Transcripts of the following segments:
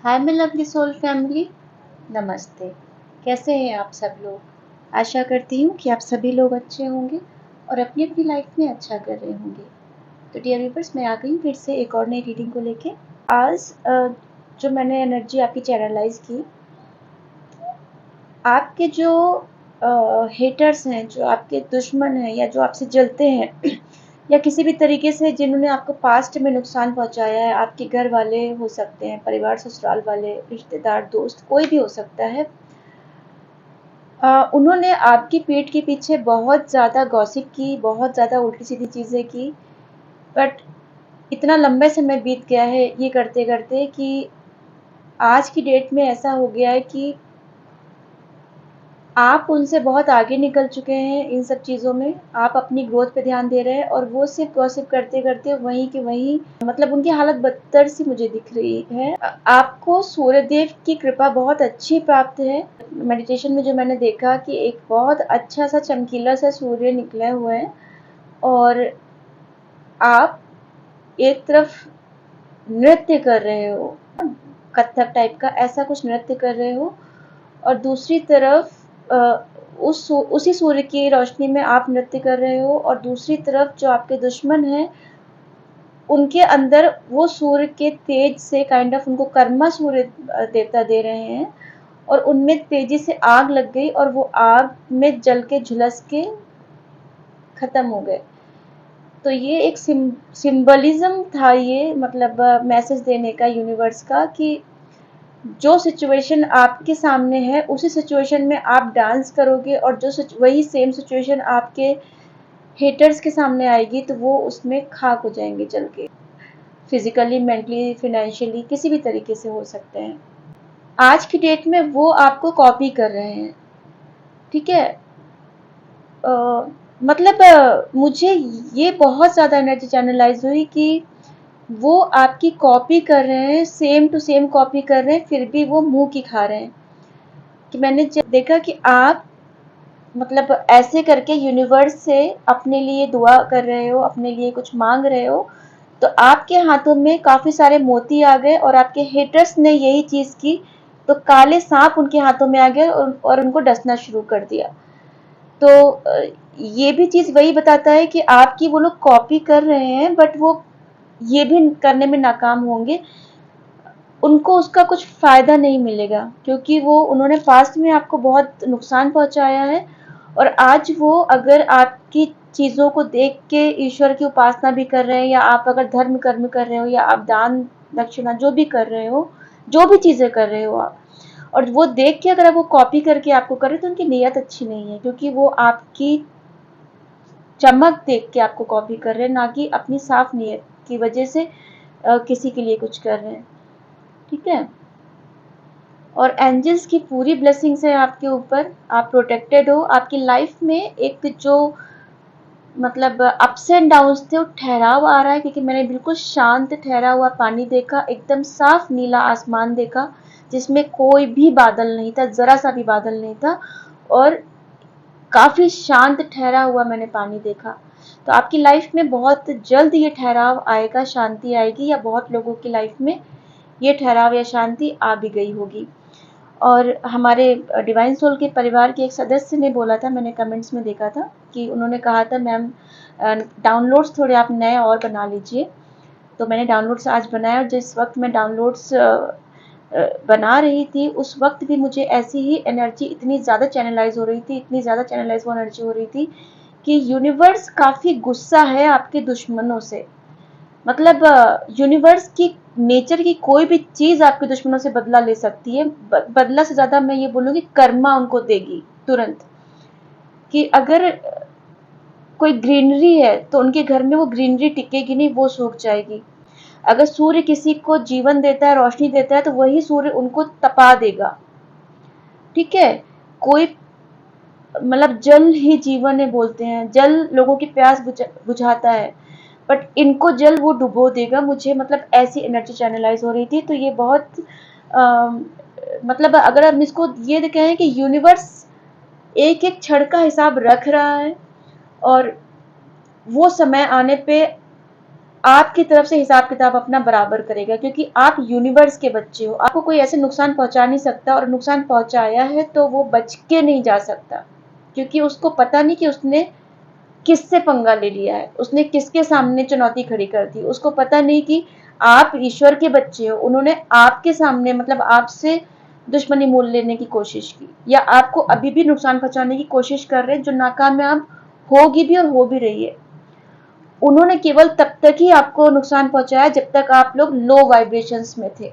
Hi my lovely soul family, नमस्ते। कैसे हैं आप सब लोग? आशा करती हूँ कि आप सभी लोग अच्छे होंगे और अपनी अपनी लाइफ में अच्छा कर रहे होंगे। तो डियर व्यूअर्स, मैं आ गई फिर से एक और नई रीडिंग को लेके। आज जो मैंने एनर्जी आपकी चैनलाइज की, आपके जो हेटर्स हैं, जो आपके दुश्मन हैं या जो आपसे जलते हैं या किसी भी तरीके से जिन्होंने आपको पास्ट में नुकसान पहुंचाया है, आपके घर वाले हो सकते हैं, परिवार ससुराल वाले, रिश्तेदार, दोस्त, कोई भी हो सकता है। उन्होंने आपकी पीठ के पीछे बहुत ज़्यादा गॉसिप की, बहुत ज़्यादा उल्टी सीधी चीज़ें की। बट इतना लंबे समय बीत गया है ये करते करते कि आज की डेट में ऐसा हो गया है कि आप उनसे बहुत आगे निकल चुके हैं इन सब चीज़ों में। आप अपनी ग्रोथ पे ध्यान दे रहे हैं और वो सिर्फ गॉसिप करते करते वहीं के वहीं, मतलब उनकी हालत बदतर सी मुझे दिख रही है। आपको सूर्यदेव की कृपा बहुत अच्छी प्राप्त है। मेडिटेशन में जो मैंने देखा कि एक बहुत अच्छा सा चमकीला सा सूर्य निकले हुए हैं और आप एक तरफ नृत्य कर रहे हो, कथक टाइप का ऐसा कुछ नृत्य कर रहे हो, और दूसरी तरफ उसी सूर्य की रोशनी में आप नृत्य कर रहे हो, और दूसरी तरफ जो आपके दुश्मन हैं उनके अंदर वो सूर्य के तेज से काइंड ऑफ उनको कर्मा सूर्य देवता दे रहे हैं और उनमें तेजी से आग लग गई और वो आग में जल के झुलस के खत्म हो गए। तो ये एक सिंबलिज्म था, ये मतलब मैसेज देने का यूनिवर्स का कि जो सिचुएशन आपके सामने है उसी सिचुएशन में आप डांस करोगे और जो वही सेम सिचुएशन आपके हेटर्स के सामने आएगी तो वो उसमें खाक हो जाएंगे जल के। फिजिकली, मेंटली, फाइनेंशियली, किसी भी तरीके से हो सकते हैं। आज की डेट में वो आपको कॉपी कर रहे हैं, ठीक है। मतलब मुझे ये बहुत ज़्यादा एनर्जी चैनलाइज हुई कि वो आपकी कॉपी कर रहे हैं, सेम टू सेम कॉपी कर रहे हैं, फिर भी वो मुंह की खा रहे हैं। कि मैंने जब देखा कि आप मतलब ऐसे करके यूनिवर्स से अपने लिए दुआ कर रहे हो, अपने लिए कुछ मांग रहे हो, तो आपके हाथों में काफ़ी सारे मोती आ गए और आपके हेटर्स ने यही चीज़ की तो काले सांप उनके हाथों में आ गए और उनको डसना शुरू कर दिया। तो ये भी चीज़ वही बताता है कि आपकी वो लोग कॉपी कर रहे हैं, बट वो ये भी करने में नाकाम होंगे। उनको उसका कुछ फ़ायदा नहीं मिलेगा क्योंकि वो उन्होंने पास्ट में आपको बहुत नुकसान पहुंचाया है और आज वो अगर आपकी चीज़ों को देख के ईश्वर की उपासना भी कर रहे हैं, या आप अगर धर्म कर्म कर रहे हो, या आप दान दक्षिणा जो भी कर रहे हो, जो भी चीज़ें कर रहे हो आप, और वो देख के अगर वो कॉपी करके आपको करे तो उनकी नीयत अच्छी नहीं है, क्योंकि वो आपकी चमक देख के आपको कॉपी कर रहे हैं, ना कि अपनी साफ नीयत की वजह से किसी के लिए कुछ कर रहे हैं, ठीक है। और एंजल्स की पूरी ब्लेसिंग्स है आपके ऊपर, आप प्रोटेक्टेड हो। आपकी लाइफ में एक जो मतलब अप्स एंड डाउन्स थे वो ठहराव आ रहा है, क्योंकि मैंने बिल्कुल शांत ठहरा हुआ पानी देखा, एकदम साफ नीला आसमान देखा जिसमें कोई भी बादल नहीं था, ज़रा सा भी बादल नहीं था, और काफ़ी शांत ठहरा हुआ मैंने पानी देखा। तो आपकी लाइफ में बहुत जल्द ये ठहराव आएगा, शांति आएगी, या बहुत लोगों की लाइफ में ये ठहराव या शांति आ भी गई होगी। और हमारे डिवाइन सोल के परिवार के एक सदस्य ने बोला था, मैंने कमेंट्स में देखा था कि उन्होंने कहा था मैम डाउनलोड्स थोड़े आप नए और बना लीजिए। तो मैंने डाउनलोड्स आज बनाया, और जिस वक्त मैं डाउनलोड्स बना रही थी उस वक्त भी मुझे ऐसी ही एनर्जी इतनी ज़्यादा चैनलाइज हो रही थी, इतनी ज़्यादा चैनलाइज वो एनर्जी हो रही थी कि यूनिवर्स काफ़ी गुस्सा है आपके दुश्मनों से। मतलब यूनिवर्स की नेचर की कोई भी चीज़ आपके दुश्मनों से बदला ले सकती है। बदला से ज़्यादा मैं ये बोलूँगी कर्मा उनको देगी तुरंत। कि अगर कोई ग्रीनरी है तो उनके घर में वो ग्रीनरी टिकेगी नहीं, वो सूख जाएगी। अगर सूर्य किसी को जीवन देता है, रोशनी देता है, तो वही सूर्य उनको तपा देगा, ठीक है। कोई मतलब जल ही जीवन है बोलते हैं, जल लोगों की प्यास बुझाता है, बट इनको जल वो डुबो देगा। मुझे मतलब ऐसी एनर्जी चैनलाइज हो रही थी, तो ये बहुत मतलब अगर हम इसको ये कहें कि यूनिवर्स एक एक क्षण का हिसाब रख रहा है, और वो समय आने पे आपकी तरफ से हिसाब किताब अपना बराबर करेगा, क्योंकि आप यूनिवर्स के बच्चे हो। आपको कोई ऐसे नुकसान पहुंचा नहीं सकता, और नुकसान पहुंचाया है तो वो बच के नहीं जा सकता, क्योंकि उसको पता नहीं कि उसने किससे पंगा ले लिया है, उसने किसके सामने चुनौती खड़ी कर दी। उसको पता नहीं कि आप ईश्वर के बच्चे हो, उन्होंने आपके सामने मतलब आपसे दुश्मनी मोल लेने की कोशिश की, या आपको अभी भी नुकसान पहुंचाने की कोशिश कर रहे हैं, जो नाकामयाब होगी भी और हो भी रही है। उन्होंने केवल तब तक ही आपको नुकसान पहुंचाया जब तक आप लोग लो वाइब्रेशंस में थे।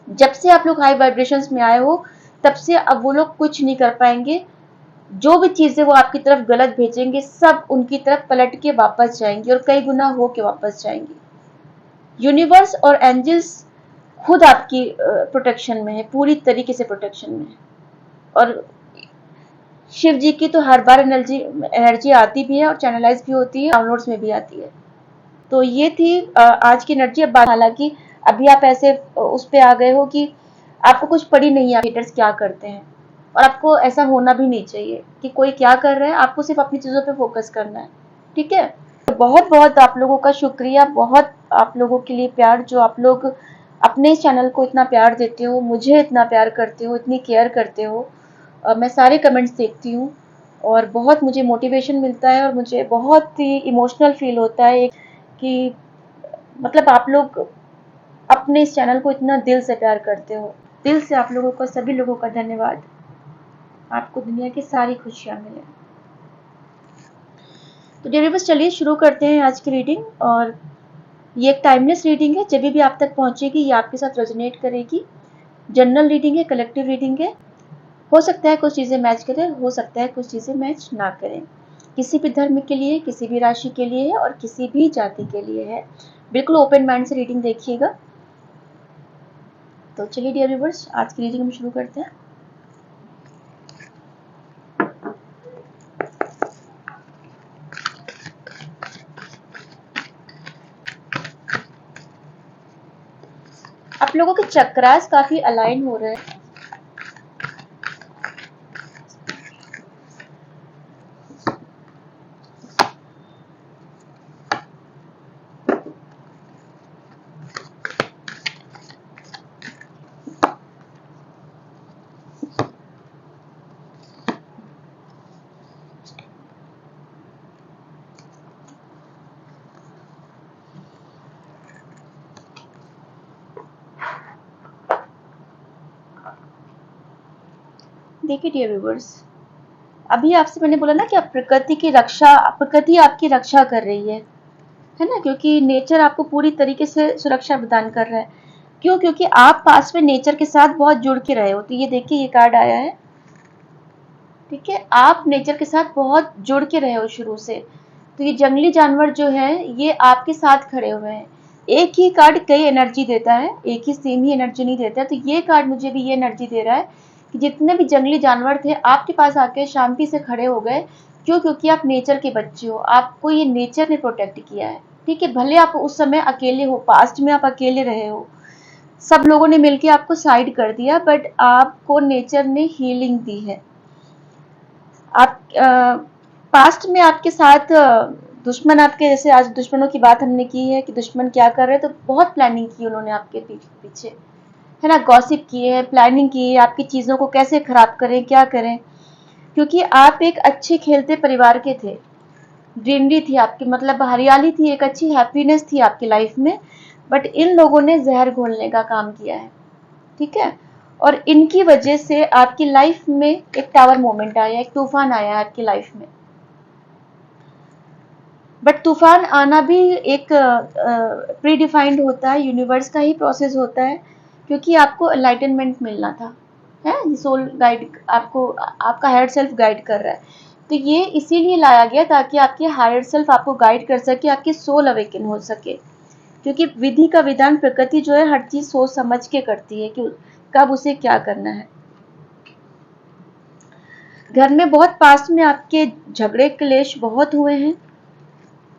जब से आप लोग हाई वाइब्रेशंस में आए हो, तब से अब वो लोग कुछ नहीं कर पाएंगे। जो भी चीजें वो आपकी तरफ गलत भेजेंगे, सब उनकी तरफ पलट के वापस जाएंगी, और कई गुना हो के वापस जाएंगी। यूनिवर्स और एंजल्स खुद आपकी प्रोटेक्शन में है, पूरी तरीके से प्रोटेक्शन में है। और शिव जी की तो हर बार एनर्जी आती भी है, और चैनलाइज भी होती है, डाउनलोड्स में भी आती है। तो ये थी आज की एनर्जी। अब हालांकि अभी आप ऐसे उस पे आ गए हो कि आपको कुछ पड़ी नहीं है हेटर्स क्या करते हैं, और आपको ऐसा होना भी नहीं चाहिए कि कोई क्या कर रहा है, आपको सिर्फ अपनी चीजों पे फोकस करना है। ठीक है, तो बहुत बहुत आप लोगों का शुक्रिया, बहुत आप लोगों के लिए प्यार, जो आप लोग अपने चैनल को इतना प्यार देते हो, मुझे इतना प्यार करते हो, इतनी केयर करते हो। मैं सारे कमेंट्स देखती हूँ, और बहुत मुझे मोटिवेशन मिलता है, और मुझे बहुत ही इमोशनल फील होता है कि मतलब आप लोग अपने इस चैनल को इतना दिल से प्यार करते हो। दिल से आप लोगों का, सभी लोगों का धन्यवाद। आपको दुनिया की सारी खुशियां मिले। तो डियर व्यूअर्स, चलिए शुरू करते हैं आज की रीडिंग। और ये एक टाइमलेस रीडिंग है, जब भी आप तक पहुंचेगी ये आपके साथ रेजोनेट करेगी। जनरल रीडिंग है, कलेक्टिव रीडिंग है। हो सकता है कुछ चीजें मैच करें, हो सकता है कुछ चीजें मैच ना करें। किसी भी धर्म के लिए, किसी भी राशि के लिए है, और किसी भी जाति के लिए है। बिल्कुल ओपन माइंड से रीडिंग देखिएगा। तो चलिए डियर व्यूअर्स, आज की रीडिंग हम शुरू करते हैं। आप लोगों के चक्रास काफी अलाइन हो रहे हैं। देखिए डियर व्यूअर्स, अभी आपसे मैंने बोला ना कि आप प्रकृति की रक्षा, प्रकृति आपकी रक्षा कर रही है ना, क्योंकि नेचर आपको पूरी तरीके से सुरक्षा प्रदान कर रहा है। क्यों? क्योंकि आप पास में नेचर के साथ बहुत जुड़ के रहे हो। तो ये देखिए, ये कार्ड आया है। ठीक है, आप नेचर के साथ बहुत जुड़ के रहे हो शुरू से। तो ये जंगली जानवर जो है, ये आपके साथ खड़े हुए हैं। एक ही कार्ड कई एनर्जी देता है, एक ही सेम ही एनर्जी नहीं देता। तो ये कार्ड मुझे भी ये एनर्जी दे रहा है कि जितने भी जंगली जानवर थे, आपके पास आके शांति से खड़े हो गए। क्यों? क्योंकि आप नेचर के बच्चे हो, आपको ये नेचर ने प्रोटेक्ट किया है। ठीक है, भले आप उस समय अकेले हो, पास्ट में आप अकेले रहे हो, सब लोगों ने मिलकर आपको साइड कर दिया, बट आपको नेचर ने हीलिंग दी है। आप पास्ट में आपके साथ दुश्मन, आपके जैसे आज दुश्मनों की बात हमने की है कि दुश्मन क्या कर रहे हैं, तो बहुत प्लानिंग की उन्होंने आपके पीछे, है ना। गॉसिप किए हैं, प्लानिंग की है, आपकी चीजों को कैसे खराब करें, क्या करें। क्योंकि आप एक अच्छे खेलते परिवार के थे, ग्रीनरी थी आपकी, मतलब हरियाली थी, एक अच्छी हैप्पीनेस थी आपकी लाइफ में। बट इन लोगों ने जहर घोलने का काम किया है। ठीक है, और इनकी वजह से आपकी लाइफ में एक टावर मोमेंट आया, एक तूफान आया आपकी लाइफ में। बट तूफान आना भी एक प्री डिफाइंड होता है, यूनिवर्स का ही प्रोसेस होता है, क्योंकि आपको एनलाइटनमेंट मिलना था, है। सोल गाइड आपको, आपका हायर सेल्फ गाइड कर रहा है। तो ये इसीलिए लाया गया ताकि आपके हायर सेल्फ आपको गाइड कर सके, आपकी सोल अवेकन हो सके। क्योंकि विधि का विधान, प्रकृति जो है हर चीज सोच समझ के करती है कि कब उसे क्या करना है। घर में बहुत पास्ट में आपके झगड़े क्लेश बहुत हुए हैं।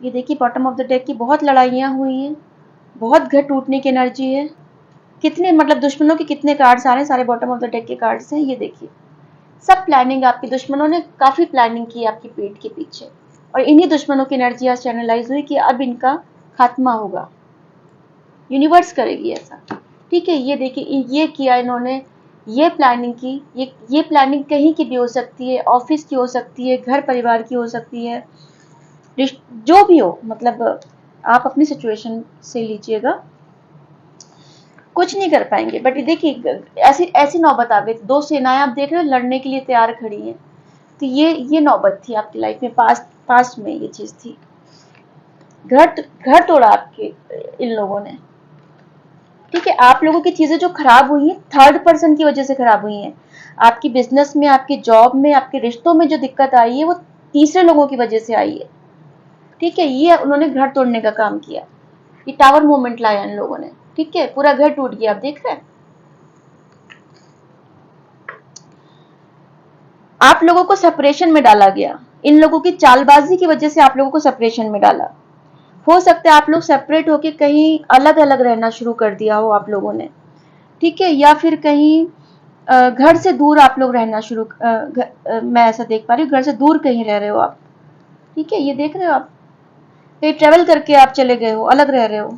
ये देखिए, बॉटम ऑफ द डेक की बहुत लड़ाइयाँ हुई हैं, बहुत घर टूटने की एनर्जी है। कितने मतलब दुश्मनों के कितने कार्ड्स आ रहे हैं, सारे बॉटम ऑफ द डेक के कार्ड्स हैं। ये देखिए, सब प्लानिंग, आपके दुश्मनों ने काफी प्लानिंग की आपकी पीठ के पीछे, और इन्हीं दुश्मनों की एनर्जी आज चैनलाइज हुई कि अब इनका खात्मा होगा, यूनिवर्स करेगी ऐसा। ठीक है, ये देखिए ये किया इन्होंने, ये प्लानिंग की, ये प्लानिंग कहीं की भी हो सकती है, ऑफिस की हो सकती है, घर परिवार की हो सकती है, जो भी हो, मतलब आप अपनी सिचुएशन से लीजिएगा, कुछ नहीं कर पाएंगे। बट देखिए ऐसी ऐसी नौबत आ गई, दो सेनाएं आप देख रहे हो लड़ने के लिए तैयार खड़ी हैं। तो ये नौबत थी आपकी लाइफ में, पास्ट में ये चीज थी। घर तोड़ा आपके इन लोगों ने। ठीक है, आप लोगों की चीजें जो खराब हुई हैं थर्ड पर्सन की वजह से खराब हुई हैं। आपकी बिजनेस में, आपकी जॉब में, आपके रिश्तों में जो दिक्कत आई है वो तीसरे लोगों की वजह से आई है। ठीक है, ये उन्होंने घर तोड़ने का काम किया, ये टावर मूवमेंट लाया इन लोगों ने। ठीक है, पूरा घर टूट गया, आप देख रहे हैं। आप लोगों को सेपरेशन में डाला गया, इन लोगों की चालबाजी की वजह से आप लोगों को सेपरेशन में डाला। हो सकता है आप लोग सेपरेट होके कहीं अलग अलग रहना शुरू कर दिया हो आप लोगों ने। ठीक है, या फिर कहीं घर से दूर आप लोग रहना शुरू, मैं ऐसा देख पा रही हूँ, घर से दूर कहीं रह रहे हो आप। ठीक है, ये देख रहे हो आप, कहीं ट्रेवल करके आप चले गए हो, अलग रह रहे हो।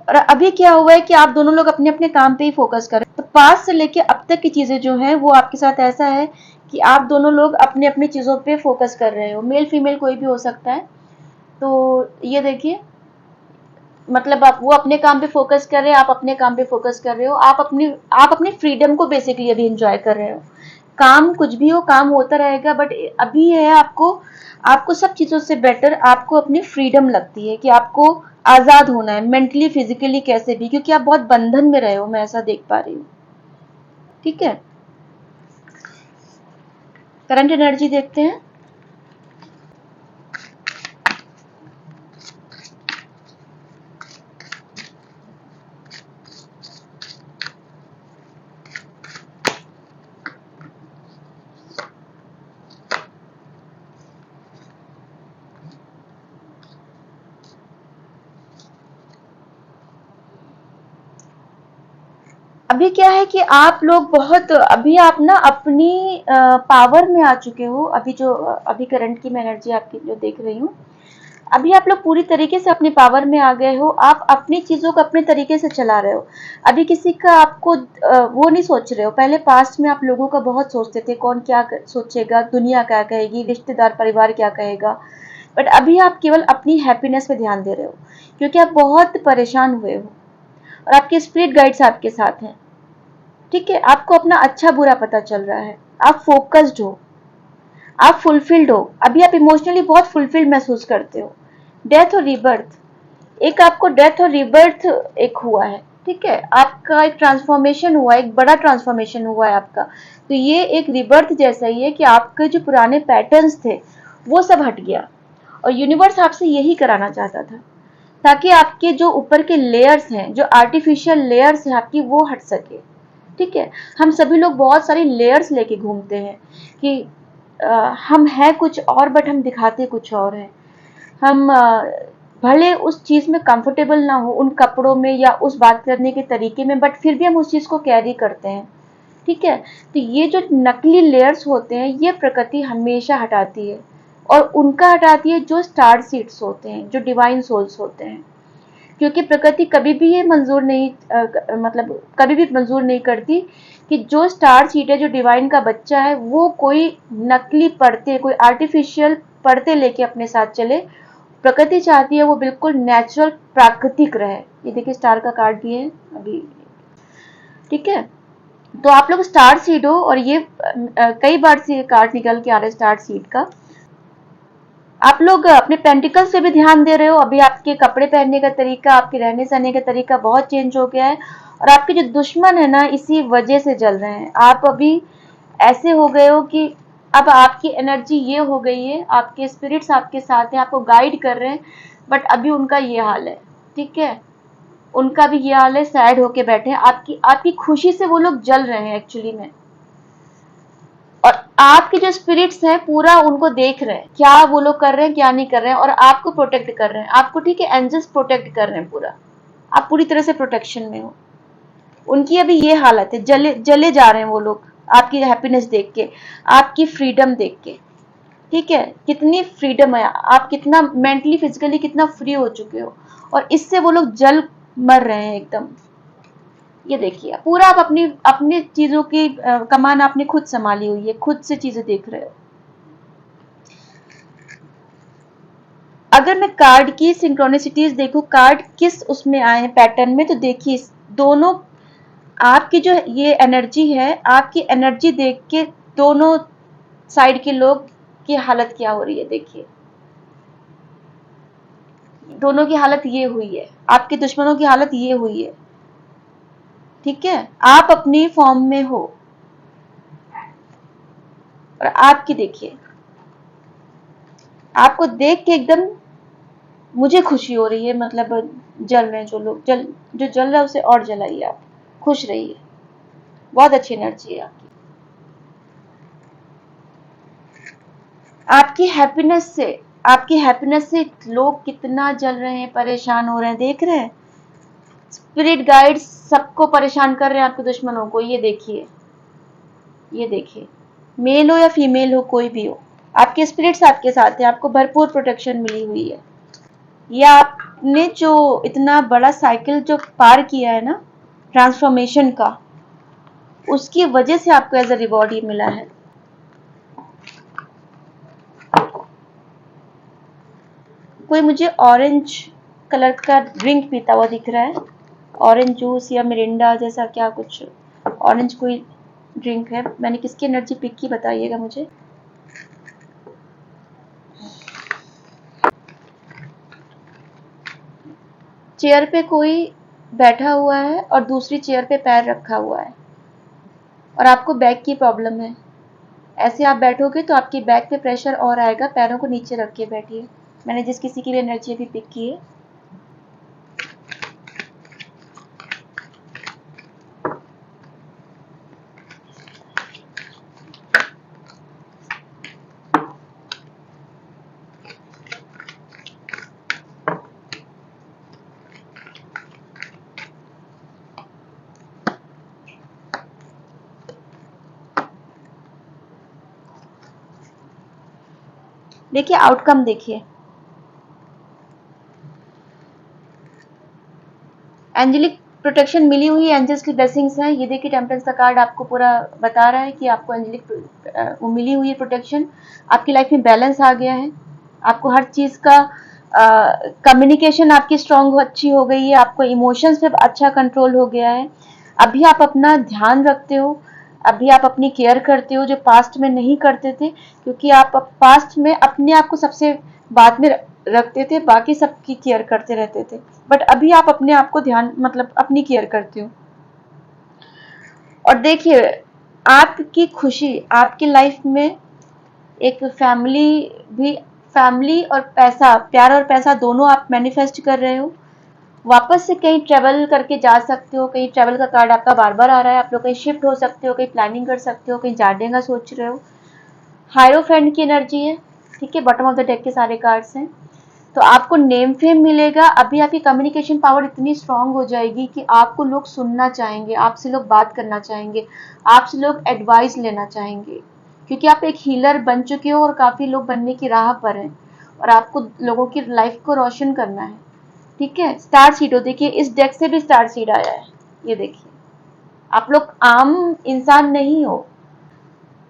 और अभी क्या हुआ है कि आप दोनों लोग अपने अपने काम पे ही फोकस कर रहे हैं। तो पास से लेके अब तक की चीजें जो हैं वो आपके साथ ऐसा है कि आप दोनों लोग अपने अपनी चीजों पे फोकस कर रहे हो, मेल फीमेल कोई भी हो सकता है। तो ये देखिए, मतलब आप वो अपने काम पे फोकस कर रहे हैं, आप अपने काम पे फोकस कर रहे हो, आप अपनी फ्रीडम को बेसिकली अभी एंजॉय कर रहे हो। काम कुछ भी हो, काम होता रहेगा, बट अभी है आपको सब चीजों से बेटर आपको अपनी फ्रीडम लगती है कि आपको आजाद होना है, मेंटली फिजिकली कैसे भी, क्योंकि आप बहुत बंधन में रहे हो, मैं ऐसा देख पा रही हूँ। ठीक है, करंट एनर्जी देखते हैं। अभी क्या है कि आप लोग बहुत, अभी आप ना अपनी पावर में आ चुके हो। अभी करंट की मैं एनर्जी आपकी जो देख रही हूँ, अभी आप लोग पूरी तरीके से अपनी पावर में आ गए हो। आप अपनी चीजों को अपने तरीके से चला रहे हो। अभी किसी का आपको वो नहीं सोच रहे हो। पहले पास्ट में आप लोगों का बहुत सोचते थे, कौन क्या सोचेगा, दुनिया क्या कहेगी, रिश्तेदार परिवार क्या कहेगा। बट अभी आप केवल अपनी हैप्पीनेस पे ध्यान दे रहे हो, क्योंकि आप बहुत परेशान हुए हो और आपके स्पिरिट गाइड्स आपके साथ हैं। ठीक है, आपको अपना अच्छा बुरा पता चल रहा है, आप फोकस्ड हो, आप फुलफिल्ड हो। अभी आप इमोशनली बहुत फुलफिल्ड महसूस करते हो। डेथ और रीबर्थ, एक आपको डेथ और रीबर्थ एक हुआ है। ठीक है, आपका एक ट्रांसफॉर्मेशन हुआ, एक बड़ा ट्रांसफॉर्मेशन हुआ है आपका। तो ये एक रीबर्थ जैसा ही है कि आपके जो पुराने पैटर्न्स थे वो सब हट गया, और यूनिवर्स आपसे यही कराना चाहता था, ताकि आपके जो ऊपर के लेयर्स हैं, जो आर्टिफिशियल लेयर्स हैं आपकी, वो हट सके। ठीक है, हम सभी लोग बहुत सारी लेयर्स लेके घूमते हैं कि हम हैं कुछ और बट हम दिखाते कुछ और हैं। हम भले उस चीज में कंफर्टेबल ना हो, उन कपड़ों में या उस बात करने के तरीके में, बट फिर भी हम उस चीज को कैरी करते हैं। ठीक है, तो ये जो नकली लेयर्स होते हैं ये प्रकृति हमेशा हटाती है, और उनका हटाती है जो स्टार सीड्स होते हैं, जो डिवाइन सोल्स होते हैं। क्योंकि प्रकृति कभी भी ये मंजूर नहीं, मतलब कभी भी मंजूर नहीं करती कि जो स्टार सीड है, जो डिवाइन का बच्चा है, वो कोई नकली परते, कोई आर्टिफिशियल परते लेके अपने साथ चले। प्रकृति चाहती है वो बिल्कुल नेचुरल, प्राकृतिक रहे। ये देखिए स्टार का कार्ड भी है अभी। ठीक है, तो आप लोग स्टार सीड हो, और ये कई बार से कार्ड निकल के आ रहा है स्टार सीड का। आप लोग अपने पेंटिकल से भी ध्यान दे रहे हो। अभी आपके कपड़े पहनने का तरीका, आपके रहने सहने का तरीका बहुत चेंज हो गया है, और आपके जो दुश्मन है ना इसी वजह से जल रहे हैं। आप अभी ऐसे हो गए हो कि अब आपकी एनर्जी ये हो गई है, आपके स्पिरिट्स आपके साथ हैं, आपको गाइड कर रहे हैं, बट अभी उनका ये हाल है। ठीक है, उनका भी ये हाल है, सैड होके बैठे हैं। आपकी आपकी खुशी से वो लोग जल रहे हैं एक्चुअली में। और आपके जो स्पिरिट्स हैं पूरा उनको देख रहे हैं, क्या वो लोग कर रहे हैं, क्या नहीं कर रहे हैं, और आपको प्रोटेक्ट कर रहे हैं। आपको, ठीक है, एंजल्स प्रोटेक्ट कर रहे हैं पूरा। आप पूरी तरह से प्रोटेक्शन में हो। उनकी अभी ये हालत है, जले जले जा रहे हैं वो लोग आपकी हैप्पीनेस देख के, आपकी फ्रीडम देख के। ठीक है, कितनी फ्रीडम है, आप कितना मेंटली फिजिकली कितना फ्री हो चुके हो, और इससे वो लोग जल मर रहे हैं एकदम। ये देखिए, पूरा आप अपनी अपनी चीजों की कमान आपने खुद संभाली हुई है, खुद से चीजें देख रहे हो। अगर मैं कार्ड की सिंक्रोनिसिटीज देखूं, कार्ड किस उसमें आए हैं पैटर्न में, तो देखिए दोनों आपकी जो ये एनर्जी है, आपकी एनर्जी देख के दोनों साइड के लोग की हालत क्या हो रही है। देखिए दोनों की हालत ये हुई है, आपके दुश्मनों की हालत ये हुई है। ठीक है, आप अपनी फॉर्म में हो, और आपकी देखिए, आपको देख के एकदम मुझे खुशी हो रही है, मतलब जल रहे हैं जो लोग, जो जल रहा है उसे और जलाइए, आप खुश रहिए, बहुत अच्छी एनर्जी है आपकी। आपकी हैप्पीनेस से लोग कितना जल रहे हैं, परेशान हो रहे हैं, देख रहे हैं। स्पिरिट गाइड्स सबको परेशान कर रहे हैं, आपके दुश्मनों को। ये देखिए, ये देखिए, मेल हो या फीमेल हो, कोई भी हो, आपके स्पिरिट्स आपके साथ है, आपको भरपूर प्रोटेक्शन मिली हुई है। या आपने जो इतना बड़ा साइकिल जो पार किया है ना, ट्रांसफॉर्मेशन का, उसकी वजह से आपको एज अ रिवॉर्ड ये मिला है। कोई मुझे ऑरेंज कलर का ड्रिंक पीता हुआ दिख रहा है, ऑरेंज जूस या मिरिंडा जैसा, क्या कुछ ऑरेंज कोई ड्रिंक है। मैंने किसकी एनर्जी पिक की, बताइएगा मुझे। चेयर पे कोई बैठा हुआ है और दूसरी चेयर पे पैर रखा हुआ है, और आपको बैक की प्रॉब्लम है। ऐसे आप बैठोगे तो आपकी बैक पे प्रेशर और आएगा, पैरों को नीचे रख के बैठिए। मैंने जिस किसी की भी एनर्जी अभी पिक की है। देखिए आउटकम, देखिए एंजेलिक प्रोटेक्शन मिली हुई है, एंजल्स की ब्लेसिंग्स हैं। ये देखिए टेम्परेंस का कार्ड आपको पूरा बता रहा है कि आपको एंजेलिक वो मिली हुई है प्रोटेक्शन। आपकी लाइफ में बैलेंस आ गया है, आपको हर चीज का कम्युनिकेशन आपकी स्ट्रांग अच्छी हो गई है, आपको इमोशंस पे अच्छा कंट्रोल हो गया है। अभी आप अपना ध्यान रखते हो, अभी आप अपनी केयर करते हो, जो पास्ट में नहीं करते थे, क्योंकि आप पास्ट में अपने आप को सबसे बाद में रखते थे, बाकी सबकी केयर करते रहते थे। बट अभी आप अपने आप को ध्यान, मतलब अपनी केयर करते हो। और देखिए आपकी खुशी, आपकी लाइफ में एक भी, फैमिली और पैसा, प्यार और पैसा दोनों आप मैनिफेस्ट कर रहे हो। वापस से कहीं ट्रेवल करके जा सकते हो, कहीं ट्रेवल का कार्ड आपका बार बार आ रहा है, आप लोग कहीं शिफ्ट हो सकते हो, कहीं प्लानिंग कर सकते हो, कहीं जाने का सोच रहे हो। हायरोफेंट की एनर्जी है, ठीक है, बॉटम ऑफ द डेक के सारे कार्ड्स हैं। तो आपको नेम फेम मिलेगा। अभी आपकी कम्युनिकेशन पावर इतनी स्ट्रांग हो जाएगी कि आपको लोग सुनना चाहेंगे, आपसे लोग बात करना चाहेंगे, आपसे लोग एडवाइस लेना चाहेंगे, क्योंकि आप एक हीलर बन चुके हो और काफी लोग बनने की राह पर हैं, और आपको लोगों की लाइफ को रोशन करना है। ठीक है, स्टार सीड हो, देखिए इस डेक से भी स्टार सीड आया है। ये देखिए, आप लोग आम इंसान नहीं हो,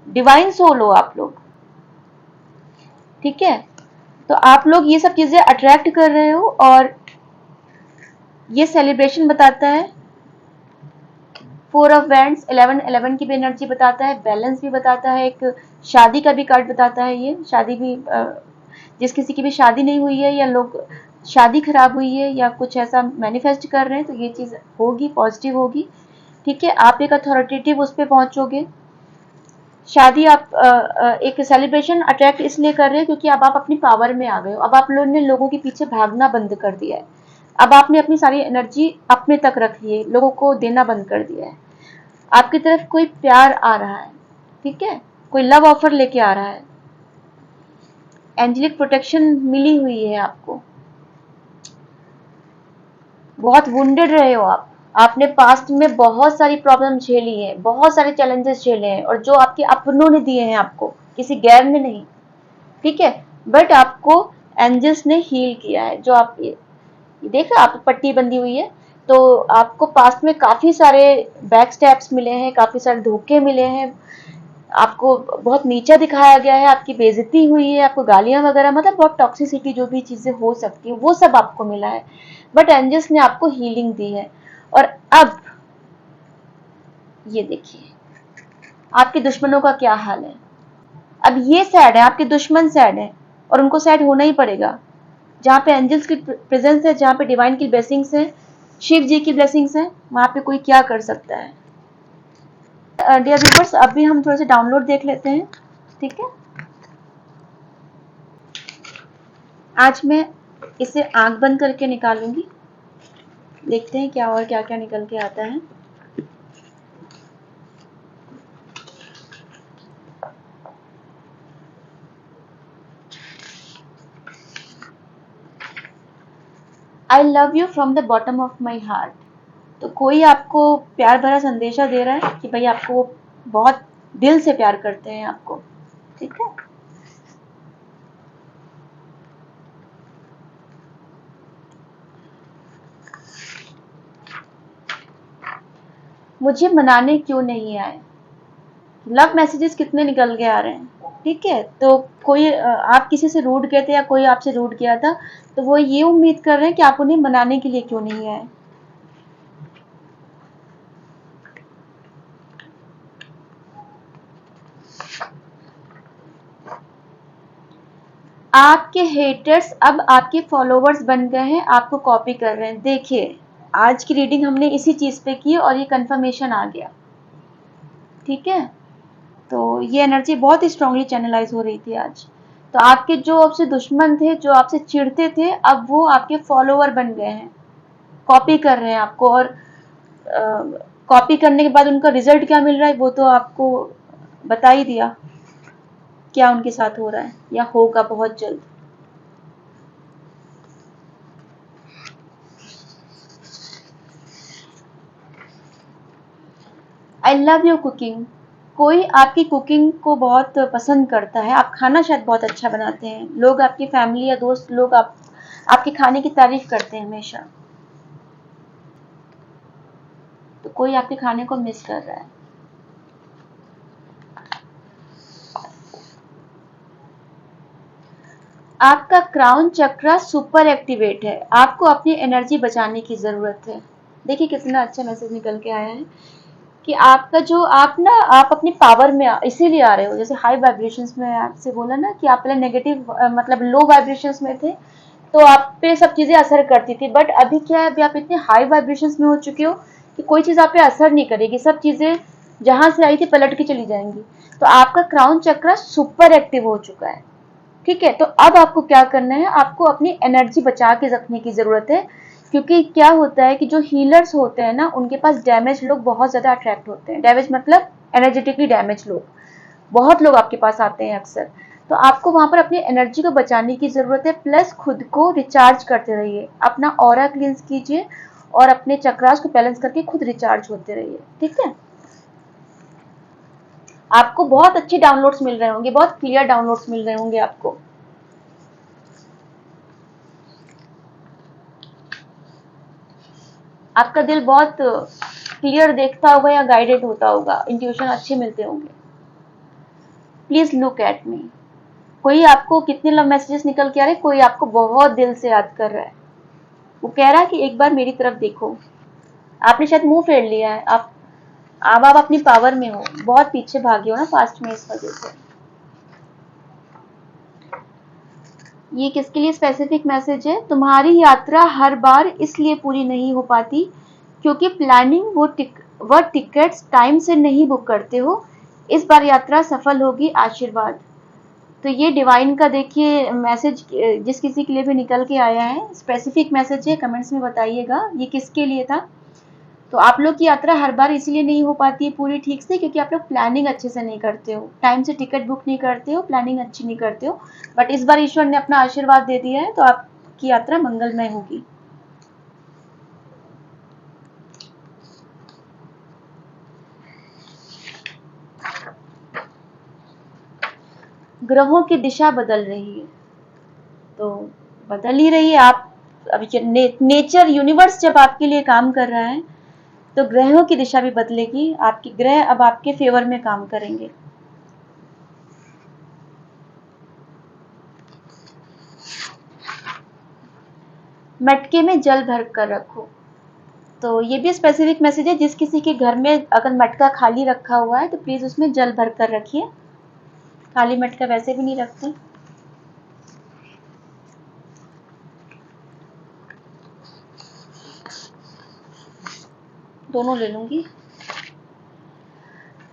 डिवाइन सोल हो आप लोग। ठीक है, तो आप लोग ये सब चीजें अट्रैक्ट कर रहे हो, और ये सेलिब्रेशन बताता है। 4 ऑफ वैंड्स, 11 की भी एनर्जी बताता है, बैलेंस भी बताता है, एक शादी का भी कार्ड बताता है। ये शादी भी, जिस किसी की भी शादी नहीं हुई है, या लोग शादी खराब हुई है, या कुछ ऐसा मैनिफेस्ट कर रहे हैं, तो ये चीज होगी, पॉजिटिव होगी। ठीक है, आप एक अथॉरिटेटिव उस पर पहुंचोगे। शादी आप एक सेलिब्रेशन अट्रैक्ट इसलिए कर रहे हैं क्योंकि अब आप अपनी पावर में आ गए हो। अब आप लोगों ने लोगों के पीछे भागना बंद कर दिया है, अब आपने अपनी सारी एनर्जी अपने तक रख ली है, लोगों को देना बंद कर दिया है। आपकी तरफ कोई प्यार आ रहा है, ठीक है, कोई लव ऑफर लेके आ रहा है। एंजेलिक प्रोटेक्शन मिली हुई है आपको। बहुत वुंडेड रहे हो आप, आपने पास्ट में बहुत सारी प्रॉब्लम झेली है, बहुत सारे चैलेंजेस झेले हैं, और जो आपके अपनों ने दिए हैं आपको, किसी गैर ने नहीं। ठीक है, बट आपको एंजल्स ने हील किया है। जो आप ये देख रहे हो, आप पट्टी बंधी हुई है, तो आपको पास्ट में काफी सारे बैक स्टेप्स मिले हैं, काफी सारे धोखे मिले हैं, आपको बहुत नीचा दिखाया गया है, आपकी बेइज्जती हुई है, आपको गालियां वगैरह, मतलब बहुत टॉक्सिसिटी जो भी चीजें हो सकती है वो सब आपको मिला है, बट एंजल्स ने आपको हीलिंग दी है। और अब ये देखिए आपके दुश्मनों का क्या हाल है। अब ये सैड है, आपके दुश्मन सैड है, और उनको सैड होना ही पड़ेगा। जहाँ पे एंजल्स की प्रेजेंस है, जहाँ पे डिवाइन की ब्लेसिंग्स है, शिव जी की ब्लेसिंग्स है, वहां पे कोई क्या कर सकता है। डियर व्यूवर्स, अभी हम थोड़े से डाउनलोड देख लेते हैं, ठीक है। आज मैं इसे आंख बंद करके निकालूंगी, देखते हैं क्या और क्या क्या निकल के आता है। I love you from the bottom of my heart. तो कोई आपको प्यार भरा संदेशा दे रहा है कि भाई आपको वो बहुत दिल से प्यार करते हैं आपको, ठीक है। मुझे मनाने क्यों नहीं आए। लव मैसेजेस कितने निकल के आ रहे हैं, ठीक है। तो कोई आप किसी से रूड किए थे या कोई आपसे रूड किया था, तो वो ये उम्मीद कर रहे हैं कि आप उन्हें मनाने के लिए क्यों नहीं आए। आपके हेटर्स अब आपके फॉलोवर्स बन गए हैं, आपको कॉपी कर रहे हैं। देखिए आज की रीडिंग हमने इसी चीज पे की और ये कंफर्मेशन आ गया, ठीक है। तो ये एनर्जी बहुत ही स्ट्रांगली चैनलाइज हो रही थी आज। तो आपके जो आपसे दुश्मन थे, जो आपसे चिढ़ते थे, अब वो आपके फॉलोवर बन गए हैं, कॉपी कर रहे हैं आपको। और कॉपी करने के बाद उनका रिजल्ट क्या मिल रहा है वो तो आपको बता ही दिया, क्या उनके साथ हो रहा है या होगा बहुत जल्द। I love your cooking. कोई आपकी कुकिंग को बहुत पसंद करता है, आप खाना शायद बहुत अच्छा बनाते हैं, लोग आपकी फैमिली या दोस्त लोग आपके खाने की तारीफ करते हैं हमेशा। तो कोई आपके खाने को मिस कर रहा है। आपका क्राउन चक्रा सुपर एक्टिवेट है, आपको अपनी एनर्जी बचाने की जरूरत है। देखिए कितना अच्छा मैसेज निकल के आया है कि आपका जो आप अपनी पावर में इसीलिए आ रहे हो। जैसे हाई वाइब्रेशंस में आपसे बोला ना कि आप पहले नेगेटिव मतलब लो वाइब्रेशंस में थे, तो आप पे सब चीजें असर करती थी, बट अभी क्या है, अभी आप इतने हाई वाइब्रेशंस में हो चुके हो कि कोई चीज आप पे असर नहीं करेगी, सब चीजें जहां से आई थी पलट के चली जाएंगी। तो आपका क्राउन चक्र सुपर एक्टिव हो चुका है, ठीक है। तो अब आपको क्या करना है, आपको अपनी एनर्जी बचा के रखने की जरूरत है। क्योंकि क्या होता है कि जो हीलर्स होते हैं ना, उनके पास डैमेज लोग बहुत ज्यादा अट्रैक्ट होते हैं। डैमेज मतलब एनर्जेटिकली डैमेज लोग, बहुत लोग आपके पास आते हैं अक्सर। तो आपको वहां पर अपनी एनर्जी को बचाने की जरूरत है, प्लस खुद को रिचार्ज करते रहिए, अपना ऑरा क्लींस कीजिए और अपने चक्रास को बैलेंस करके खुद रिचार्ज होते रहिए, ठीक है। आपको बहुत अच्छे डाउनलोड्स मिल रहे होंगे, बहुत क्लियर डाउनलोड्स मिल रहे होंगे आपको। आपका दिल बहुत क्लियर देखता होगा या गाइडेड होता होगा, इंट्यूशन अच्छे मिलते होंगे। Please look at me. कोई आपको कितने लव मैसेजेस निकल के आ रहे हैं, कोई आपको बहुत दिल से याद कर रहा है, वो कह रहा है कि एक बार मेरी तरफ देखो। आपने शायद मुंह फेर लिया है, अब आप अपनी पावर में हो, बहुत पीछे भागे हो ना पास्ट में, इस वजह से। ये किसके लिए स्पेसिफिक मैसेज है। तुम्हारी यात्रा हर बार इसलिए पूरी नहीं हो पाती क्योंकि प्लानिंग वह टिकट्स टाइम से नहीं बुक करते हो। इस बार यात्रा सफल होगी, आशीर्वाद। तो ये डिवाइन का देखिए मैसेज, जिस किसी के लिए भी निकल के आया है, स्पेसिफिक मैसेज है, कमेंट्स में बताइएगा ये किसके लिए था। तो आप लोग की यात्रा हर बार इसलिए नहीं हो पाती है पूरी ठीक से क्योंकि आप लोग प्लानिंग अच्छे से नहीं करते हो, टाइम से टिकट बुक नहीं करते हो, प्लानिंग अच्छी नहीं करते हो। बट इस बार ईश्वर ने अपना आशीर्वाद दे दिया है, तो आपकी यात्रा मंगलमय होगी। ग्रहों की दिशा बदल रही है, तो बदल ही रही है। आप अब नेचर यूनिवर्स जब आपके लिए काम कर रहा है तो ग्रहों की दिशा भी बदलेगी, आपके ग्रह अब आपके फेवर में काम करेंगे। मटके में जल भर कर रखो, तो ये भी स्पेसिफिक मैसेज है। जिस किसी के घर में अगर मटका खाली रखा हुआ है तो प्लीज उसमें जल भर कर रखिए, खाली मटका वैसे भी नहीं रखते। दोनों ले लूंगी।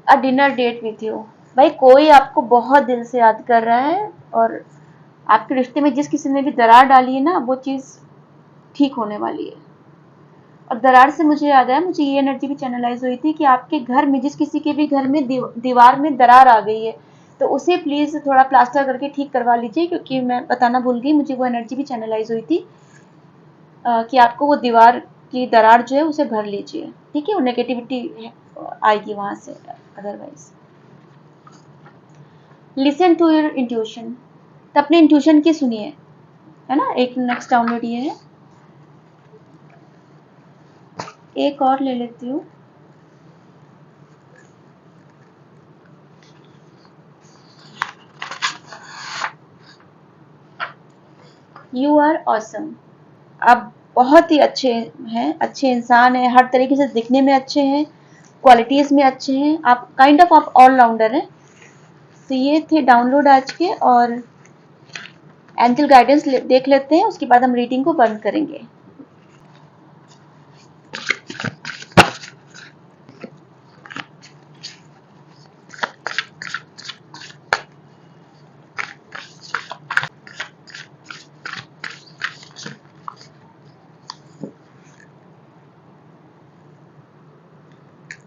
A dinner date with you, भाई कोई आपको बहुत दिल से याद कर रहा है और आपके रिश्ते में जिस किसी ने भी दरार डाली है ना, वो चीज ठीक होने वाली है। और दरार से मुझे याद आया, मुझे ये एनर्जी भी चैनलाइज हुई थी कि आपके घर में जिस किसी के भी घर में दीवार में दरार आ गई है तो उसे प्लीज थोड़ा प्लास्टर करके ठीक करवा लीजिए, क्योंकि मैं बताना भूल गई, मुझे वो एनर्जी भी चैनलाइज हुई थी कि आपको वो दीवार की दरार जो है उसे भर लीजिए, ठीक है, वो नेगेटिविटी आएगी वहां से। Otherwise listen to your intuition, तो अपने इंट्यूशन की सुनिए, है ना। एक नेक्स्ट डाउनलोड ये है, एक और ले लेती हूँ। यू आर ऑसम, आप बहुत ही अच्छे हैं, अच्छे इंसान हैं, हर तरीके से दिखने में अच्छे हैं, क्वालिटीज में अच्छे हैं, आप काइंड ऑफ आप ऑलराउंडर हैं। तो ये थे डाउनलोड आज के, और एंजल गाइडेंस देख लेते हैं, उसके बाद हम रीडिंग को बंद करेंगे।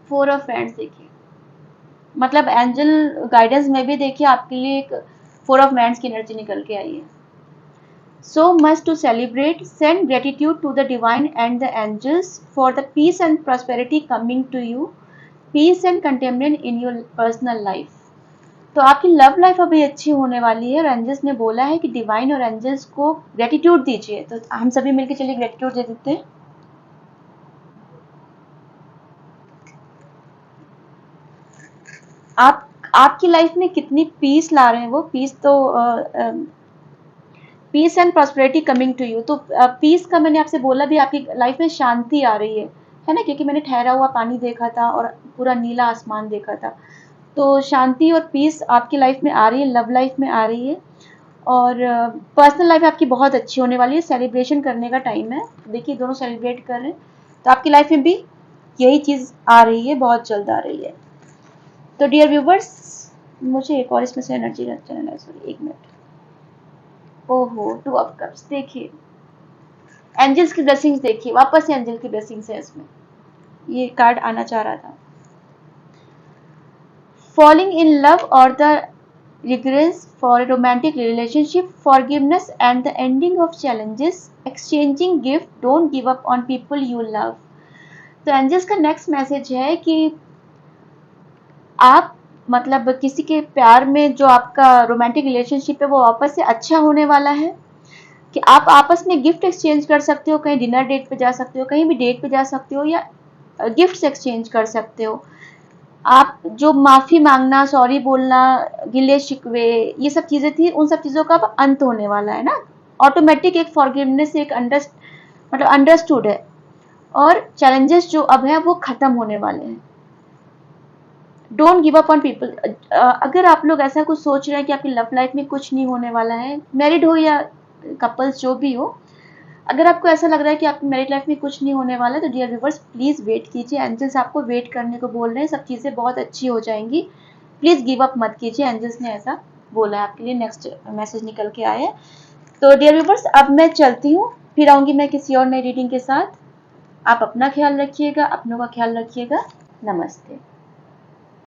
फोर ऑफ फ्रेंड्स देखिए, मतलब एंजल गाइडेंस में भी देखिए आपके लिए एक फोर ऑफ मैंड्स की एनर्जी निकल के आई है। So much to celebrate, send gratitude to the divine and the angels for the peace and prosperity coming to you, peace and contentment in your personal life। तो आपकी लव लाइफ अभी अच्छी होने वाली है, और एंजल्स ने बोला है कि डिवाइन और एंजल्स को ग्रेटिट्यूड दीजिए। तो हम सभी मिलकर चलिए ग्रेटिट्यूड दे देते हैं। आपकी लाइफ में कितनी पीस ला रहे हैं वो पीस, तो peace and prosperity coming to you. तो पीस का मैंने आपसे बोला भी, आपकी लाइफ में शांति आ रही है ना, क्योंकि मैंने ठहरा हुआ पानी देखा था और पूरा नीला आसमान देखा था। तो शांति और पीस आपकी लाइफ में आ रही है, लव लाइफ में आ रही है, और पर्सनल लाइफ आपकी बहुत अच्छी होने वाली है। सेलिब्रेशन करने का टाइम है, देखिए दोनों सेलिब्रेट कर रहे हैं, तो आपकी लाइफ में भी यही चीज आ रही है, बहुत जल्द आ रही है। तो डियर व्यूवर्स, मुझे एक और इसमें से एनर्जी चैनल है, सॉरी एक मिनट। ओहो, टू ऑफ कप्स, देखिए एंजल्स की ब्लेसिंग्स देखिए, वापस से एंजल की ब्लेसिंग्स है इसमें, ये कार्ड आना चाह रहा था। फॉलिंग इन लव और the regress for a romantic relationship, forgiveness and the ending of challenges, exchanging gift, don't give up on people you love। तो एंजल्स का नेक्स्ट मैसेज है कि आप मतलब किसी के प्यार में जो आपका रोमांटिक रिलेशनशिप है वो वापस से अच्छा होने वाला है, कि आप आपस में गिफ्ट एक्सचेंज कर सकते हो, कहीं डिनर डेट पे जा सकते हो, कहीं भी डेट पे जा सकते हो, या गिफ्ट्स एक्सचेंज कर सकते हो। आप जो माफी मांगना, सॉरी बोलना, गिले शिकवे, ये सब चीजें थी, उन सब चीजों का अब अंत होने वाला है ना। ऑटोमेटिक एक फॉरगिवनेस, एक मतलब अंडरस्टूड है, और चैलेंजेस जो अब है वो खत्म होने वाले हैं। Don't give up on people. अगर आप लोग ऐसा कुछ सोच रहे हैं कि आपकी लव लाइफ में कुछ नहीं होने वाला है, मैरिड हो या कपल्स जो भी हो, अगर आपको ऐसा लग रहा है कि आपकी मैरिड लाइफ में कुछ नहीं होने वाला है, तो डियर व्यूवर्स प्लीज वेट कीजिए, एंजल्स आपको वेट करने को बोल रहे हैं, सब चीजें बहुत अच्छी हो जाएंगी, प्लीज गिव अप मत कीजिए, एंजल्स ने ऐसा बोला है आपके लिए। नेक्स्ट मैसेज निकल के आया है। तो डियर व्यूवर्स, अब मैं चलती हूँ, फिर आऊंगी मैं किसी और नई रीडिंग के साथ। आप अपना ख्याल रखिएगा, अपनों का ख्याल रखिएगा। नमस्ते।